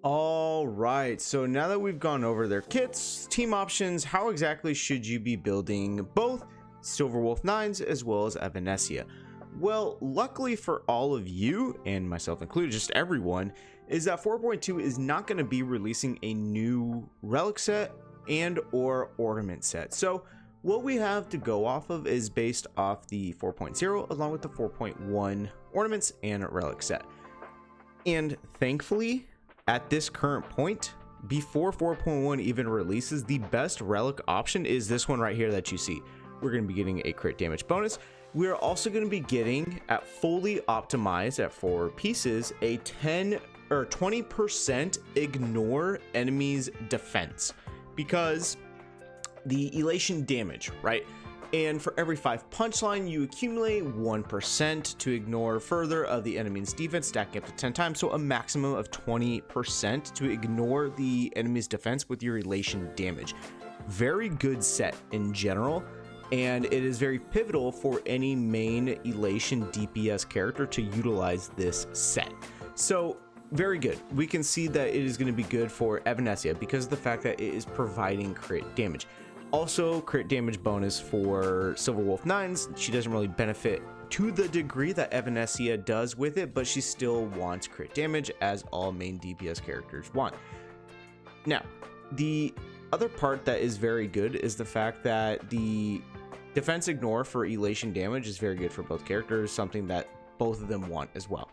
All right, so now that we've gone over their kits, team options, how exactly should you be building both Silverwolf 9s as well as Evanescia? Well, luckily for all of you, and myself included, just everyone, is that 4.2 is not going to be releasing a new Relic set and or Ornament set. So what we have to go off of is based off the 4.0 along with the 4.1 Ornaments and Relic set. And thankfully, at this current point, before 4.1 even releases, the best Relic option is this one right here that you see. We're going to be getting a crit damage bonus. We're also going to be getting, at fully optimized at 4 pieces, a 10 or 20% ignore enemies defense, because the elation damage, right? And for every 5 punchline, you accumulate 1% to ignore further of the enemy's defense, stacking up to 10 times, so a maximum of 20% to ignore the enemy's defense with your elation damage. Very good set in general, and it is very pivotal for any main elation DPS character to utilize this set. So very good. We can see that it is going to be good for Evanescia because of the fact that it is providing crit damage. Also, crit damage bonus for Silverwolf 9s. She doesn't really benefit to the degree that Evanescia does with it, but she still wants crit damage, as all main DPS characters want. Now, the other part that is very good is the fact that the defense ignore for elation damage is very good for both characters, something that both of them want as well.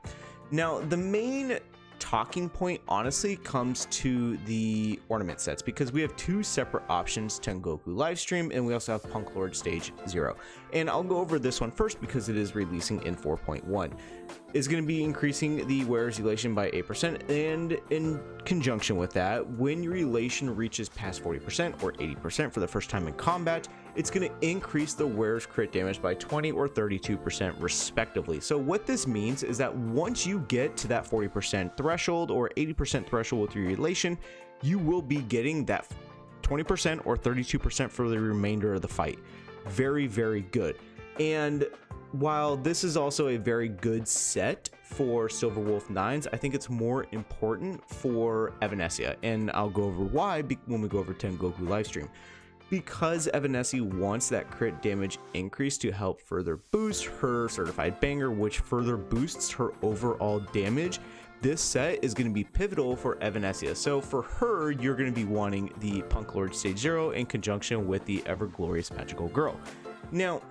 Now, the main talking point honestly comes to the ornament sets, because we have 2 separate options: Tengoku Livestream, and we also have Punklorde Stage Zero. And I'll go over this one first because it is releasing in 4.1. It's going to be increasing the wearer's elation by 8%, and in conjunction with that, when your elation reaches past 40% or 80% for the first time in combat, it's going to increase the wearer's crit damage by 20 or 32% respectively. So what this means is that once you get to that 40% threshold or 80% threshold with your elation, you will be getting that 20% or 32% for the remainder of the fight. Very, very good. And while this is also a very good set for Silverwolf 9s, I think it's more important for Evanescia, and I'll go over why when we go over Tengoku Livestream. Because Evanescia wants that crit damage increase to help further boost her certified banger, which further boosts her overall damage, this set is going to be pivotal for Evanescia. So for her, you're going to be wanting the Punklorde Stage Zero in conjunction with the ever glorious magical girl. Now,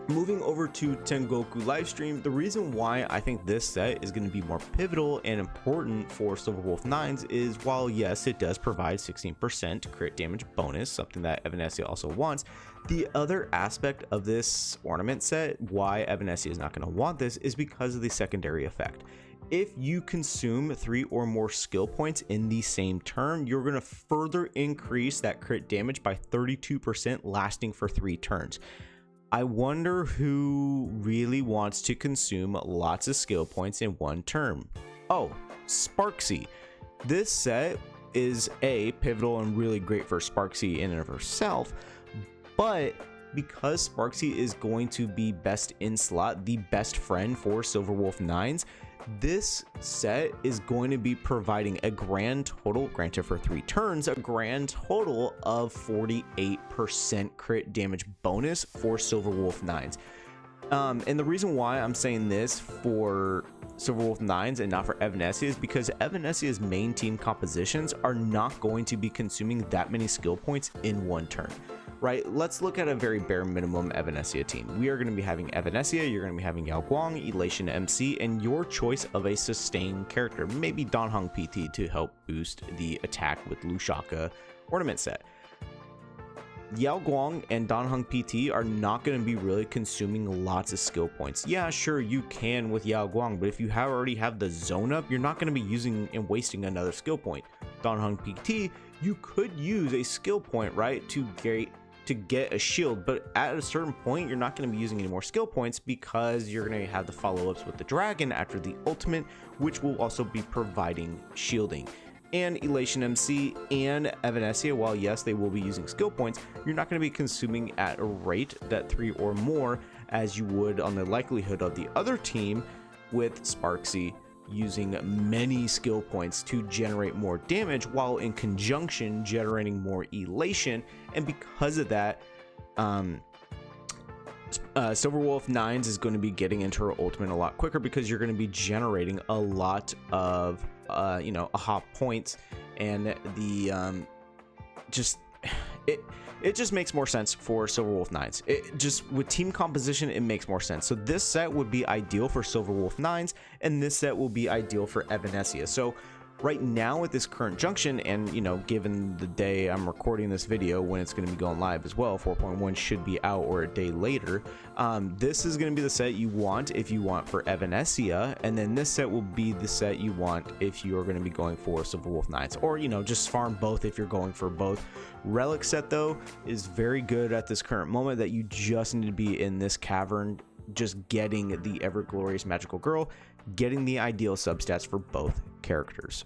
moving over to Tengoku Livestream, the reason why I think this set is going to be more pivotal and important for Silverwolf 9s is, while yes, it does provide 16% crit damage bonus, something that Evanescia also wants, the other aspect of this ornament set, why Evanescia is not going to want this, is because of the secondary effect. If you consume 3 or more skill points in the same turn, you're going to further increase that crit damage by 32%, lasting for 3 turns. I wonder who really wants to consume lots of skill points in one turn. Oh, Sparksy. This set is pivotal and really great for Sparksy in and of herself, but because Sparksy is going to be best in slot, the best friend for Silverwolf 9s, this set is going to be providing a grand total, granted for 3 turns, a grand total of 48% crit damage bonus for Silverwolf 9s. And the reason why I'm saying this for Silverwolf 9s and not for Evanescia is because Evanescia's main team compositions are not going to be consuming that many skill points in one turn. Right, let's look at a very bare minimum Evanescia team. We are going to be having Evanescia, you're going to be having Yao Guang, Elation MC, and your choice of a sustain character, maybe Danhong PT to help boost the attack with Lushaka ornament set. Yao Guang and Danhong PT are not going to be really consuming lots of skill points. Yeah, sure, you can with Yao Guang, but if you already have the zone up, you're not going to be using and wasting another skill point. Danhong PT, you could use a skill point, right, to get a shield, but at a certain point you're not going to be using any more skill points because you're going to have the follow-ups with the dragon after the ultimate, which will also be providing shielding. And Elation MC and Evanescia, while yes, they will be using skill points, you're not going to be consuming at a rate that 3 or more as you would on the likelihood of the other team with Sparksy, using many skill points to generate more damage, while in conjunction generating more elation. And because of that, Silver Wolf 9s is going to be getting into her ultimate a lot quicker, because you're going to be generating a lot of aha points, and the it just makes more sense for Silver Wolf 9s. It just, with team composition, it makes more sense. So this set would be ideal for Silver Wolf 9s, and this set will be ideal for Evanescia. So right now at this current junction, and given the day I'm recording this video, when it's going to be going live as well, 4.1 should be out or a day later, this is going to be the set you want if you want for Evanescia, and then this set will be the set you want if you're going to be going for Silver Wolf 9s, or just farm both if you're going for both. Relic set though is very good at this current moment, that you just need to be in this cavern, just getting the ever glorious magical girl, getting the ideal substats for both characters.